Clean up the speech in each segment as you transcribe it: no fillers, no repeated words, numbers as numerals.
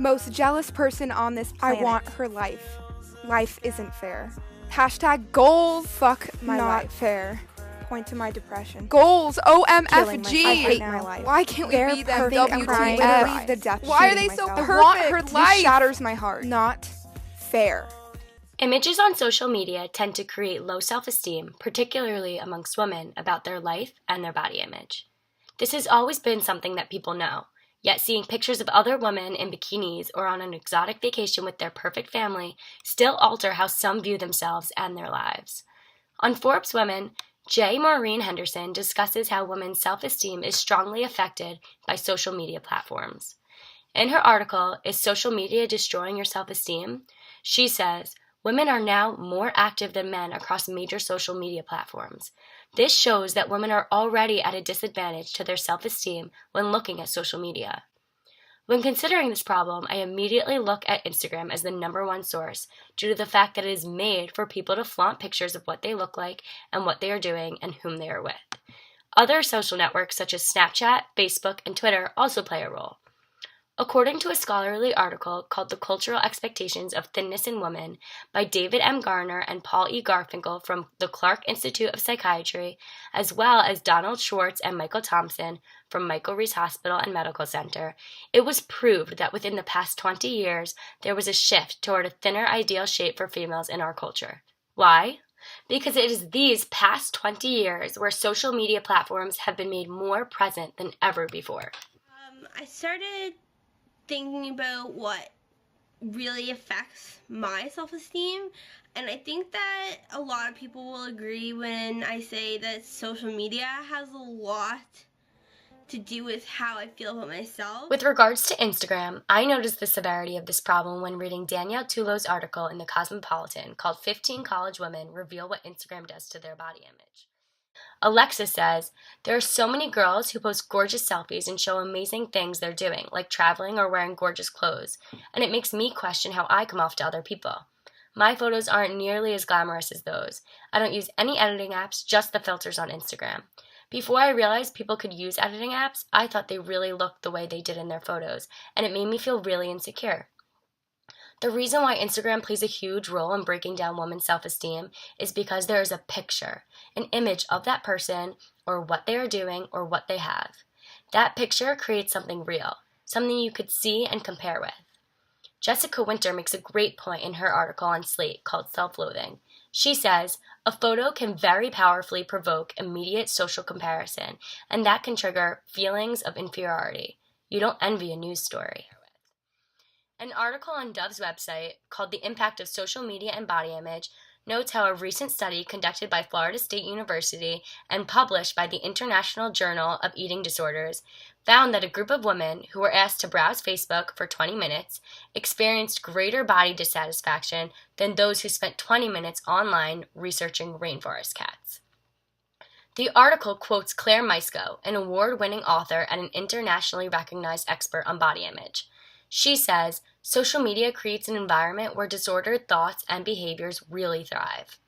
Most jealous person on this planet. I want her life. Life isn't fair. Hashtag goals. Fuck my life. Not fair. Point to my depression. Goals. OMFG. I hate my life. Why can't we be them? WTF. The depth. Why are they so perfect? perfect? Want her life. This shatters my heart. Not fair. Images on social media tend to create low self-esteem, particularly amongst women, about their life and their body image. This has always been something that people know, yet seeing pictures of other women in bikinis or on an exotic vacation with their perfect family still alter how some view themselves and their lives. On Forbes Women, J. Maureen Henderson discusses how women's self-esteem is strongly affected by social media platforms. In her article, Is Social Media Destroying Your Self-Esteem? She says, women are now more active than men across major social media platforms. This shows that women are already at a disadvantage to their self-esteem when looking at social media. When considering this problem, I immediately look at Instagram as the #1 source due to the fact that it is made for people to flaunt pictures of what they look like and what they are doing and whom they are with. Other social networks such as Snapchat, Facebook, and Twitter also play a role. According to a scholarly article called The Cultural Expectations of Thinness in Women by David M. Garner and Paul E. Garfinkel from the Clark Institute of Psychiatry, as well as Donald Schwartz and Michael Thompson from Michael Reese Hospital and Medical Center, it was proved that within the past 20 years, there was a shift toward a thinner ideal shape for females in our culture. Why? Because it is these past 20 years where social media platforms have been made more present than ever before. I started thinking about what really affects my self-esteem, and I think that a lot of people will agree when I say that social media has a lot to do with how I feel about myself. With regards to Instagram, I noticed the severity of this problem when reading Danielle Tulow's article in the Cosmopolitan called 15 College Women Reveal What Instagram Does to Their Body Image. Alexa says, there are so many girls who post gorgeous selfies and show amazing things they're doing, like traveling or wearing gorgeous clothes, and it makes me question how I come off to other people. My photos aren't nearly as glamorous as those. I don't use any editing apps, just the filters on Instagram. Before I realized people could use editing apps, I thought they really looked the way they did in their photos, and it made me feel really insecure. The reason why Instagram plays a huge role in breaking down women's self-esteem is because there is a picture, an image of that person or what they are doing or what they have. That picture creates something real, something you could see and compare with. Jessica Winter makes a great point in her article on Slate called Self-Loathing. She says, a photo can very powerfully provoke immediate social comparison, and that can trigger feelings of inferiority. You don't envy a news story. An article on Dove's website called The Impact of Social Media and Body Image notes how a recent study conducted by Florida State University and published by the International Journal of Eating Disorders found that a group of women who were asked to browse Facebook for 20 minutes experienced greater body dissatisfaction than those who spent 20 minutes online researching rainforest cats. The article quotes Claire Maisko, an award-winning author and an internationally recognized expert on body image. She says, social media creates an environment where disordered thoughts and behaviors really thrive.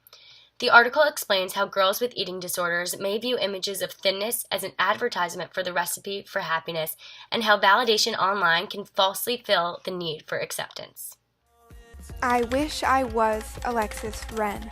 The article explains how girls with eating disorders may view images of thinness as an advertisement for the recipe for happiness, and how validation online can falsely fill the need for acceptance. I wish I was Alexis Wren.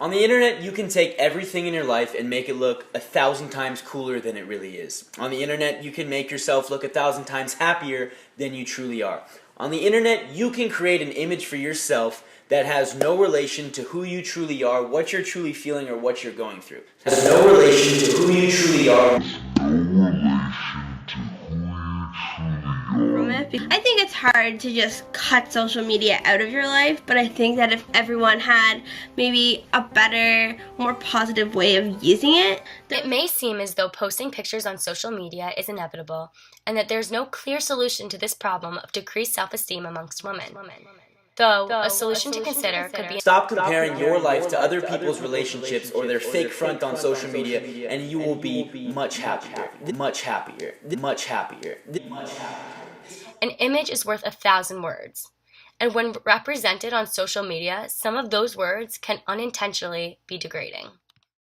On the internet, you can take everything in your life and make it look 1,000 times cooler than it really is. On the internet, you can make yourself look 1,000 times happier than you truly are. On the internet, you can create an image for yourself that has no relation to who you truly are, what you're truly feeling, or what you're going through. It has no relation to who you truly are. I think it's hard to just cut social media out of your life, but I think that if everyone had maybe a better, more positive way of using it. It may seem as though posting pictures on social media is inevitable, and that there's no clear solution to this problem of decreased self-esteem amongst women. Though, a solution to consider could be... Stop comparing your life to other people's relationships or their fake front on social media, and you will be much happier. Much happier. Much happier. Much happier. An image is worth 1,000 words. And when represented on social media, some of those words can unintentionally be degrading.